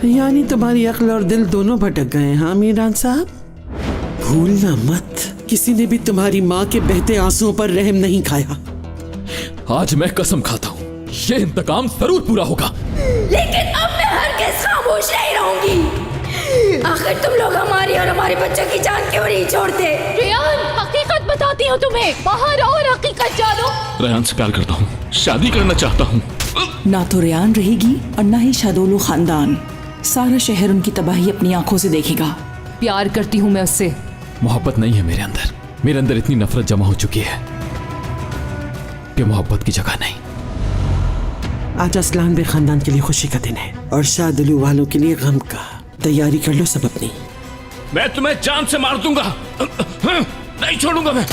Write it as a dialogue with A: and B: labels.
A: यानी तुम्हारी अक्ल और दिल दोनों भटक गए हैं मीरान साहब। भूलना मत, किसी ने भी तुम्हारी माँ के बहते आंसुओं पर रहम नहीं खाया।
B: आज मैं कसम खाता हूँ ये इंतकाम जरूर पूरा होगा।
C: लेकिन अब मैं हरगिज़ खामोश नहीं रहूंगी। आखिर तुम लोग हमारी और हमारे बच्चों की जान क्यों नहीं छोड़ते?
D: रेयान, हकीकत बताती हूँ तुम्हें, बाहर और हकीकत जानो।
B: रेयान से प्यार करता हूँ, शादी करना चाहता हूँ।
E: ना तो रेयान रहेगी और ना ही शादोलू खानदान। सारा शहर उनकी तबाही अपनी आंखों से देखेगा।
D: प्यार करती हूँ मैं उससे।
B: मोहब्बत नहीं है मेरे अंदर इतनी नफरत जमा हो चुकी है कि मोहब्बत की जगह नहीं।
A: आज असलान बे खानदान के लिए खुशी का दिन है और शादुलू वालों के लिए गम का। तैयारी कर लो सब अपनी।
B: मैं तुम्हें जान से मार दूंगा, नहीं छोड़ूंगा मैं।